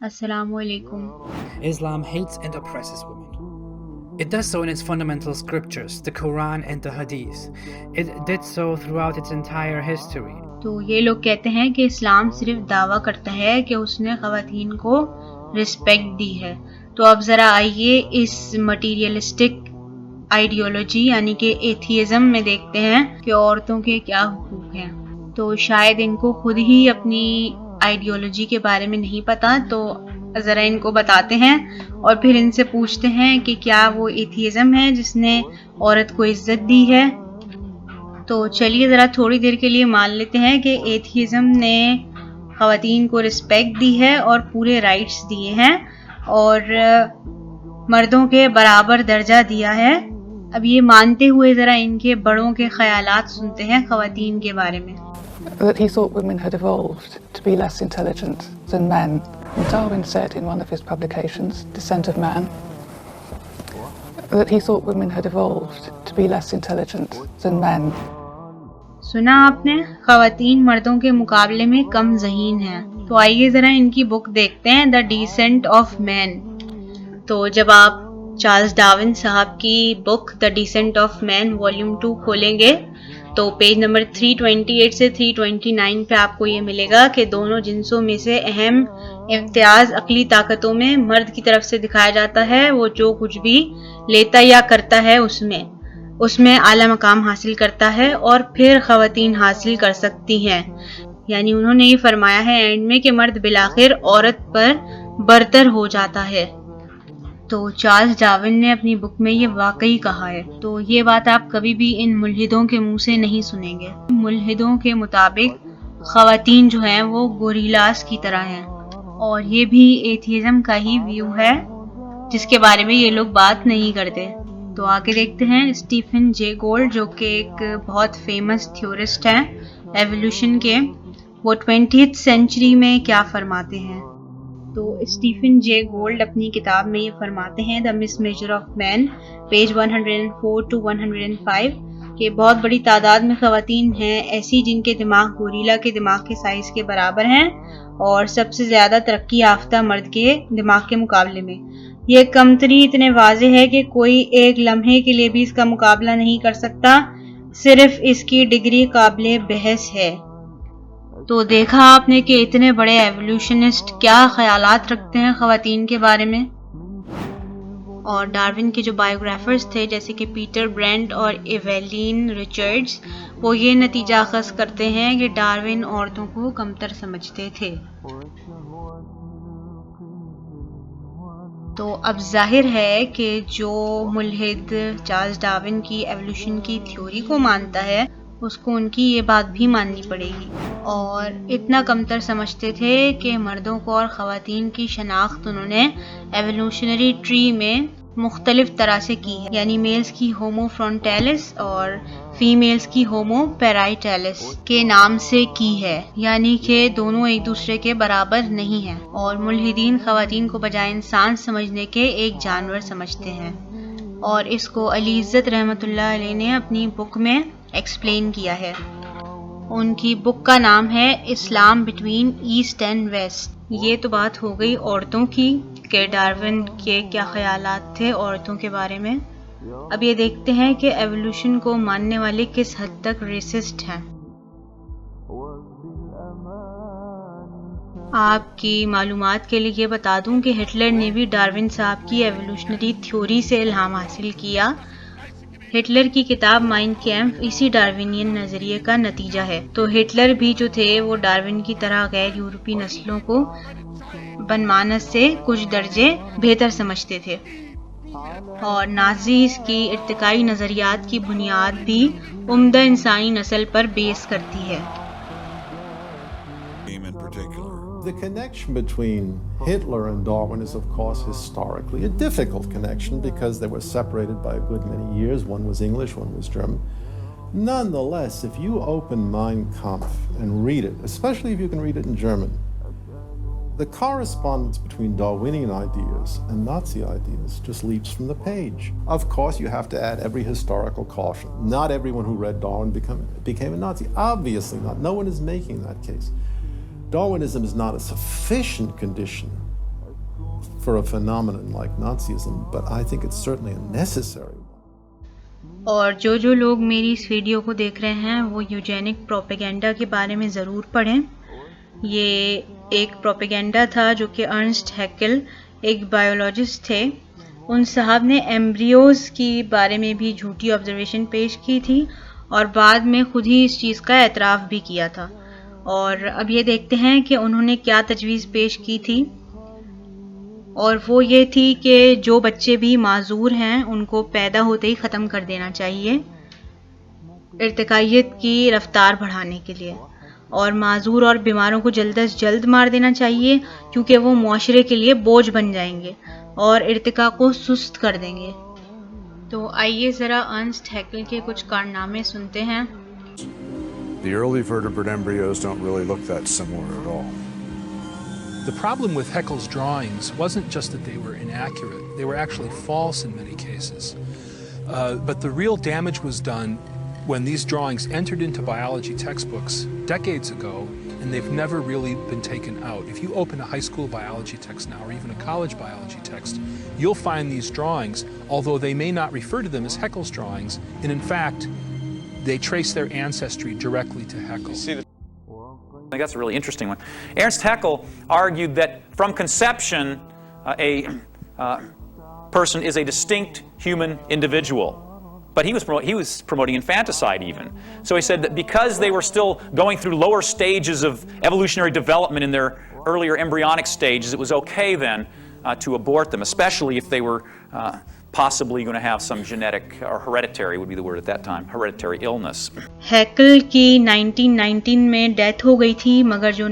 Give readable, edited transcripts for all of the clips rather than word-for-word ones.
السلام علیکم. Islam hates and oppresses women. It does so in its fundamental scriptures, the Quran and the Hadith. It did so throughout its entire history. تو یہ لوگ کہتے ہیں کہ اسلام صرف دعویٰ کرتا ہے کہ اس نے خواتین کو رسپیکٹ دی ہے. تو اب ذرا آئیے اس مٹیریلسٹک آئیڈیالوجی یعنی کہ ایتھیزم میں دیکھتے ہیں کہ عورتوں کے کیا حقوق ہیں. تو شاید ان کو خود ہی اپنی آئیڈیالوجی کے بارے میں نہیں پتا، تو ذرا ان کو بتاتے ہیں اور پھر ان سے پوچھتے ہیں کہ کیا وہ ایتھیزم ہے جس نے عورت کو عزت دی ہے. تو چلیے ذرا تھوڑی دیر کے لیے مان لیتے ہیں کہ ایتھیزم نے خواتین کو رسپیکٹ دی ہے اور پورے رائٹس دیے ہیں اور مردوں کے برابر درجہ دیا ہے. اب یہ مانتے ہوئے ذرا ان کے بڑوں کے خیالات سنتے ہیں خواتین کے بارے میں. That he thought women had evolved to be less intelligent than men. And Darwin said in one of his publications, Descent of Man, that he thought women had evolved to be less intelligent than men. سنا آپ نے، خواتین مردوں کے مقابلے میں کم ذہین ہیں. تو آئیے ذرا ان کی بک دیکھتے ہیں، دا ڈیسنٹ آف مین. تو جب آپ چارلز ڈارون صاحب کی بک دا ڈیسنٹ آف مین والیوم 2 کھولیں گے تو پیج نمبر 328 سے 329 پہ آپ کو یہ ملے گا کہ دونوں جنسوں میں سے اہم امتیاز عقلی طاقتوں میں مرد کی طرف سے دکھایا جاتا ہے. وہ جو کچھ بھی لیتا یا کرتا ہے اس میں اعلیٰ مقام حاصل کرتا ہے اور پھر خواتین حاصل کر سکتی ہیں. یعنی انہوں نے یہ فرمایا ہے اینڈ میں کہ مرد بالآخر عورت پر برتر ہو جاتا ہے. تو چارلز ڈارون نے اپنی بک میں یہ واقعی کہا ہے. تو یہ بات آپ کبھی بھی ان ملحدوں کے منہ سے نہیں سنیں گے. ملحدوں کے مطابق خواتین جو ہیں وہ گوریلاز کی طرح ہیں، اور یہ بھی ایتھیزم کا ہی ویو ہے جس کے بارے میں یہ لوگ بات نہیں کرتے. تو آگے دیکھتے ہیں اسٹیفن جے گولڈ جو کہ ایک بہت فیمس تھیورسٹ ہیں ایوولوشن کے، وہ 20th سینچری میں کیا فرماتے ہیں. تو اسٹیفن جے گولڈ اپنی کتاب میں یہ فرماتے ہیں the mismeasure of man, page 104 to 105، کہ بہت بڑی تعداد میں خواتین ہیں ایسی جن کے دماغ گوریلا کے دماغ کے سائز کے برابر ہیں اور سب سے زیادہ ترقی یافتہ مرد کے دماغ کے مقابلے میں. یہ کمتری اتنے واضح ہے کہ کوئی ایک لمحے کے لیے بھی اس کا مقابلہ نہیں کر سکتا، صرف اس کی ڈگری قابل بحث ہے. تو دیکھا آپ نے کہ اتنے بڑے ایوولوشنسٹ کیا خیالات رکھتے ہیں خواتین کے بارے میں. اور ڈارون کے جو بایوگرافرز تھے جیسے کہ پیٹر برینڈ اور ایویلین ریچرڈز، وہ یہ نتیجہ اخذ کرتے ہیں کہ ڈارون عورتوں کو کمتر سمجھتے تھے. تو اب ظاہر ہے کہ جو ملحد چارلز ڈارون کی ایوولوشن کی تھیوری کو مانتا ہے اس کو ان کی یہ بات بھی ماننی پڑے گی. اور اتنا کمتر سمجھتے تھے کہ مردوں کو اور خواتین کی شناخت انہوں نے ایوولوشنری ٹری میں مختلف طرح سے کی ہے. یعنی میلز کی ہومو فرونٹیلس اور فیمیلز کی ہومو پیرائٹیلس کے نام سے کی ہے، یعنی کہ دونوں ایک دوسرے کے برابر نہیں ہیں. اور ملحدین خواتین کو بجائے انسان سمجھنے کے ایک جانور سمجھتے ہیں. اور اس کو علی عزت رحمۃ اللہ علیہ نے اپنی بک میں ایکسپلین کیا ہے. ان کی بک کا نام ہے اسلام بٹوین ایسٹ اینڈ ویسٹ. یہ تو بات ہو گئی عورتوں کی کہ ڈارون کے کیا خیالات تھے عورتوں کے بارے میں. اب یہ دیکھتے ہیں کہ ایوولوشن کو ماننے والے کس حد تک ریسسٹ ہیں. آپ کی معلومات کے لیے یہ بتا دوں کہ ہٹلر نے بھی ڈارون صاحب کی ایوولوشنری تھیوری سے الہام حاصل کیا. ہٹلر کی کتاب مائن کیمپ اسی ڈارونین نظریے کا نتیجہ ہے. تو ہٹلر بھی جو تھے وہ ڈارون کی طرح غیر یورپی نسلوں کو بنمانس سے کچھ درجے بہتر سمجھتے تھے، اور نازیز کی ارتقائی نظریات کی بنیاد بھی عمدہ انسانی نسل پر بیس کرتی ہے. The connection between Hitler and Darwin is, of course, historically a difficult connection because they were separated by a good many years. One was English, one was German. Nonetheless, if you open Mein Kampf and read it, especially if you can read it in German, the correspondence between Darwinian ideas and Nazi ideas just leaps from the page. Of course, you have to add every historical caution. Not everyone who read Darwin became a Nazi. Obviously not. No one is making that case. Darwinism is not a sufficient condition for a phenomenon like Nazism, but I think it's certainly a necessary one. اور جو لوگ میری اس video کو دیکھ رہے ہیں وہ یوجینک propaganda کے بارے میں ضرور پڑھیں. یہ ایک پروپیگنڈا تھا جو کہ ارنسٹ ہیکل ایک بایولوجسٹ تھے. ان صاحب نے ایمبریوز کی بارے میں بھی جھوٹی آبزرویشن پیش کی تھی اور بعد میں خود ہی اس چیز کا اعتراف بھی کیا تھا. اور اب یہ دیکھتے ہیں کہ انہوں نے کیا تجویز پیش کی تھی، اور وہ یہ تھی کہ جو بچے بھی معذور ہیں ان کو پیدا ہوتے ہی ختم کر دینا چاہیے ارتقائیت کی رفتار بڑھانے کے لیے، اور معذور اور بیماروں کو جلد از جلد مار دینا چاہیے کیونکہ وہ معاشرے کے لیے بوجھ بن جائیں گے اور ارتقاء کو سست کر دیں گے. تو آئیے ذرا ارنسٹ ہیکل کے کچھ کارنامے سنتے ہیں. The early vertebrate embryos don't really look that similar at all. The problem with Haeckel's drawings wasn't just that they were inaccurate, they were actually false in many cases. But the real damage was done when these drawings entered into biology textbooks decades ago, and they've never really been taken out. If you open a high school biology text now, or even a college biology text, you'll find these drawings, although they may not refer to them as Haeckel's drawings, and in fact, they trace their ancestry directly to Haeckel. I think that's a really interesting one. Ernst Haeckel argued that from conception, a person is a distinct human individual. But he was promoting infanticide even. So he said that because they were still going through lower stages of evolutionary development in their earlier embryonic stages, it was okay then to abort them, especially if they were possibly going to have some genetic, or hereditary would be the word at that time, hereditary illness. ہیکل کی 1919 میں death ہو گئی تھی، مگر جو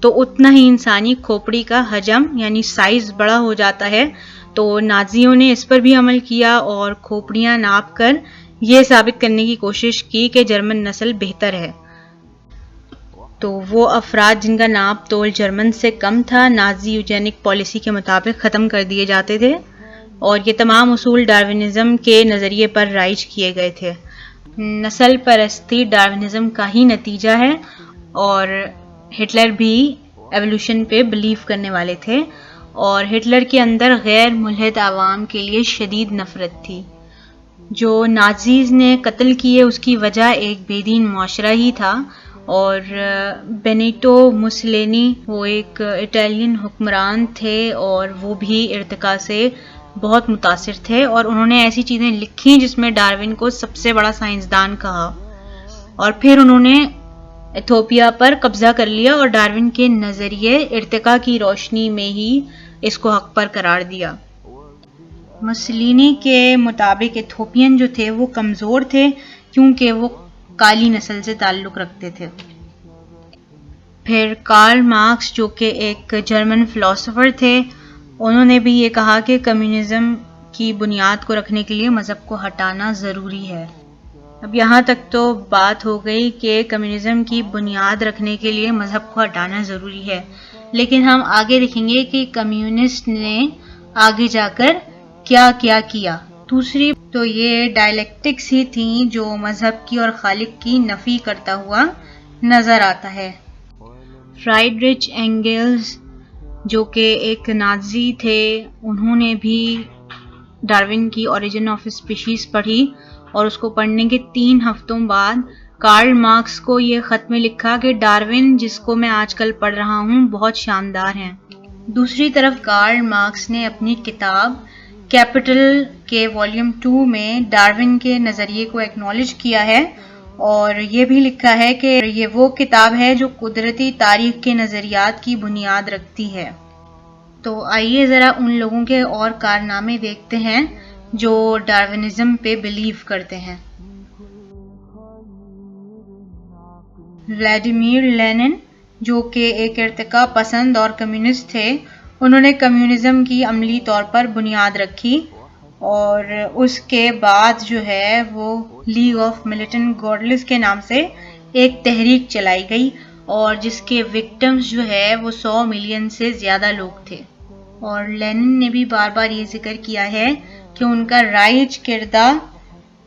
تو اتنا ہی انسانی کھوپڑی کا حجم یعنی سائز بڑا ہو جاتا ہے، تو نازیوں نے اس پر بھی عمل کیا اور کھوپڑیاں ناپ کر یہ ثابت کرنے کی کوشش کی کہ جرمن نسل بہتر ہے. تو وہ افراد جن کا ناپ تول جرمن سے کم تھا نازی یوجینک پالیسی کے مطابق ختم کر دیے جاتے تھے، اور یہ تمام اصول ڈارونزم کے نظریے پر رائج کیے گئے تھے. نسل پرستی ڈارونزم کا ہی نتیجہ ہے، اور ہٹلر بھی ایوولوشن پہ بلیو کرنے والے تھے، اور ہٹلر کے اندر غیر ملحد عوام کے لیے شدید نفرت تھی. جو نازیز نے قتل کیے اس کی وجہ ایک بے دین معاشرہ ہی تھا، اور بینیٹو مسولینی وہ ایک اٹالین حکمران تھے اور وہ بھی ارتقاء سے بہت متاثر تھے، اور انہوں نے ایسی چیزیں لکھی جس میں ڈاروین کو سب سے بڑا سائنسدان کہا، اور پھر انہوں نے ایتھوپیا پر قبضہ کر لیا اور ڈاروین کے نظریے ارتقاء کی روشنی میں ہی اس کو حق پر قرار دیا. مسولینی کے مطابق ایتھوپین جو تھے وہ کمزور تھے کیونکہ وہ کالی نسل سے تعلق رکھتے تھے. پھر کارل مارکس جو کہ ایک جرمن فلاسفر تھے، انہوں نے بھی یہ کہا کہ کمیونزم کی بنیاد کو رکھنے کے لیے مذہب کو ہٹانا ضروری ہے. اب یہاں تک تو بات ہو گئی کہ کمیونزم کی بنیاد رکھنے کے لیے مذہب کو ہٹانا ضروری ہے، لیکن ہم آگے دیکھیں گے کہ کمیونسٹ نے آگے جا کر کیا کیا کیا. دوسری تو یہ ڈائلیکٹکس ہی تھیں جو مذہب کی اور خالق کی نفی کرتا ہوا نظر آتا ہے. فرائیڈرچ اینگلز جو کہ ایک نازی تھے، انہوں نے بھی ڈاروین کی اوریجن آف اسپیشیز پڑھی، اور اس کو پڑھنے کے 3 ہفتوں بعد کارل مارکس کو یہ خط میں لکھا کہ ڈاروین جس کو میں آج کل پڑھ رہا ہوں بہت شاندار ہیں. دوسری طرف کارل مارکس نے اپنی کتاب کیپٹل کے والیوم 2 میں ڈاروین کے نظریے کو ایکنالج کیا ہے، اور یہ بھی لکھا ہے کہ یہ وہ کتاب ہے جو قدرتی تاریخ کے نظریات کی بنیاد رکھتی ہے. تو آئیے ذرا ان لوگوں کے اور کارنامے دیکھتے ہیں جو ڈاروینزم پہ بلیو کرتے ہیں. ولیڈیمیر لینن جو کہ ایک ارتقاء پسند اور کمیونسٹ تھے، انہوں نے کمیونزم کی عملی طور پر بنیاد رکھی، اور اس کے بعد جو ہے وہ لیگ آف ملیٹنٹ گارڈلس کے نام سے ایک تحریک چلائی گئی، اور جس کے وکٹمز جو ہے وہ 100 ملین سے زیادہ لوگ تھے. اور لینن نے بھی بار بار یہ ذکر کیا ہے کہ ان کا رائج کردہ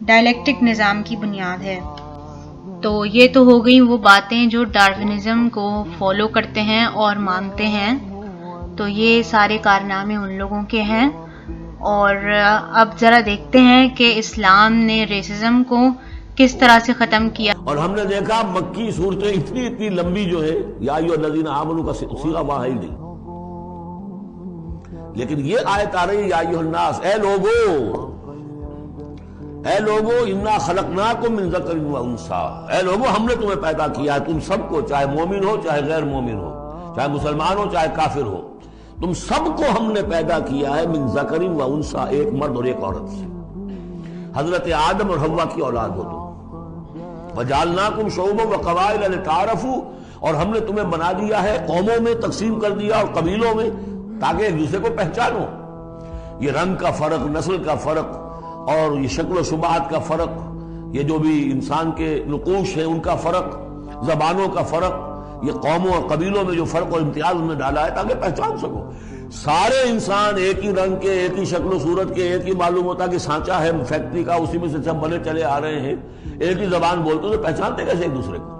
ڈائلیکٹک نظام کی بنیاد ہے. تو یہ تو ہو گئی وہ باتیں جو ڈاروینزم کو فالو کرتے ہیں اور مانتے ہیں. تو یہ سارے کارنامے ان لوگوں کے ہیں. اور اب ذرا دیکھتے ہیں کہ اسلام نے ریسزم کو کس طرح سے ختم کیا. اور ہم نے دیکھا مکی صورتیں اتنی لمبی جو ہے یا ایھا الذین آمنوا کا صیغہ وہاں ہے ہی نہیں، لیکن یہ آیت آ رہی ہے یا ایھا الناس، اے لوگو انا خلقناکم من ذکر و انثی، اے لوگو ہم نے تمہیں پیدا کیا ہے، تم سب کو، چاہے مومن ہو چاہے غیر مومن ہو، چاہے مسلمان ہو چاہے کافر ہو، تم سب کو ہم نے پیدا کیا ہے من ذکر و انثی، ایک مرد اور ایک عورت سے. حضرت آدم اور حوا کی اولاد ہو تم. وجعلناکم شعوبا وقبائل لتعارفوا، اور ہم نے تمہیں بنا دیا ہے قوموں میں تقسیم کر دیا اور قبیلوں میں تاکہ ایک دوسرے کو پہچانو. یہ رنگ کا فرق، نسل کا فرق اور یہ شکل و شبہات کا فرق، یہ جو بھی انسان کے نقوش ہیں ان کا فرق، زبانوں کا فرق، یہ قوموں اور قبیلوں میں جو فرق اور امتیاز انہوں نے ڈالا ہے تاکہ پہچان سکو. سارے انسان ایک ہی رنگ کے، ایک ہی شکل و صورت کے، ایک ہی معلوم ہوتا کہ سانچہ ہے فیکٹری کا، اسی میں سے سب بنے چلے آ رہے ہیں، ایک ہی زبان بولتے تو پہچانتے کیسے ایک دوسرے کو؟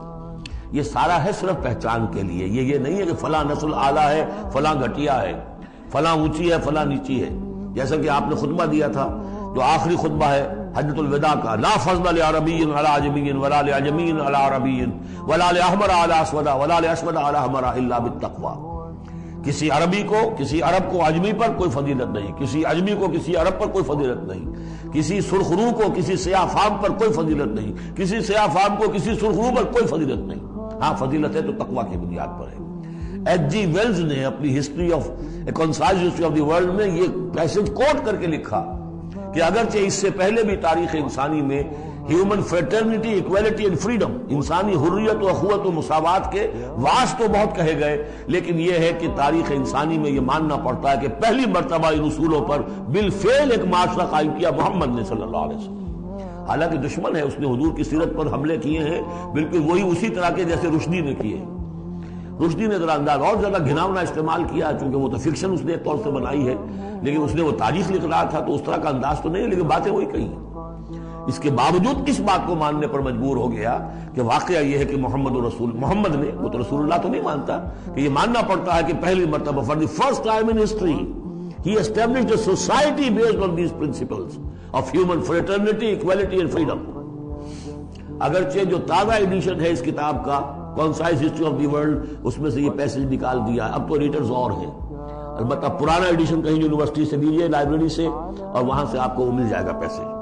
یہ سارا ہے صرف پہچان کے لیے. یہ نہیں ہے کہ فلاں نسل اعلیٰ ہے، فلاں گھٹیا ہے، فلاں اونچی ہے، فلاں نیچی ہے. جیسا کہ آپ نے خطبہ دیا تھا جو آخری خطبہ ہے حجۃ الوداع کا، لا فضل لعربی علی عجمی ولا لعجمی علی عربی ولا لاحمر علی اسود ولا لاسود علی احمر الا بالتقوی. کسی عربی کو، کسی عرب کو عجمی پر کوئی فضیلت نہیں، کسی عجمی کو کسی عرب پر کوئی فضیلت نہیں، کسی سرخ رو کو کسی سیاہ فام پر کوئی فضیلت نہیں، کسی سیاہ فام کو کسی سرخ رو پر کوئی فضیلت نہیں. ہاں فضیلت ہے تو تقوی کی بنیاد پر ہے. ایچ جی ویلز نے اپنی history of a concise history of the world میں یہ پیسج کوٹ کر کے لکھا کہ اگرچہ اس سے پہلے بھی تاریخ انسانی میں human fraternity, equality and freedom, انسانی حریت و اخوت و مساوات کے واس تو بہت کہے گئے، لیکن یہ ہے کہ تاریخ انسانی میں یہ ماننا پڑتا ہے کہ پہلی مرتبہ ان اصولوں پر بالفعل ایک معاشرہ قائم کیا محمد نے صلی اللہ علیہ وسلم. حالانکہ دشمن ہے، اس نے حضور کی سیرت پر حملے کیے ہیں بالکل وہی اسی طرح کے جیسے رشدی نے کیے. رشدی نے ذرا انداز اور زیادہ گھناؤنا استعمال کیا چونکہ وہ تو فکشن اس نے ایک طور سے بنائی ہے، لیکن اس نے وہ تاریخ لکھ رہا تھا تو اس طرح کا انداز تو نہیں ہے، لیکن باتیں وہی کہی. اس کے باوجود اس بات کو ماننے پر مجبور ہو گیا کہ واقعہ یہ ہے کہ محمد نے، وہ تو رسول اللہ تو نہیں مانتا، کہ یہ ماننا پڑتا ہے کہ پہلی مرتبہ for the first time in history he established a society based on these principles of human fraternity, equality and freedom. اگرچہ جو تازہ ایڈیشن ہے اس کتاب کا concise history of the world, اس میں سے یہ پیسج نکال دیا. اب تو ایڈیٹرز اور ہیں، البتہ پرانا ایڈیشن کہیں یونیورسٹی سے لیجیے، لائبریری سے، اور وہاں سے آپ کو وہ مل جائے گا پیسج.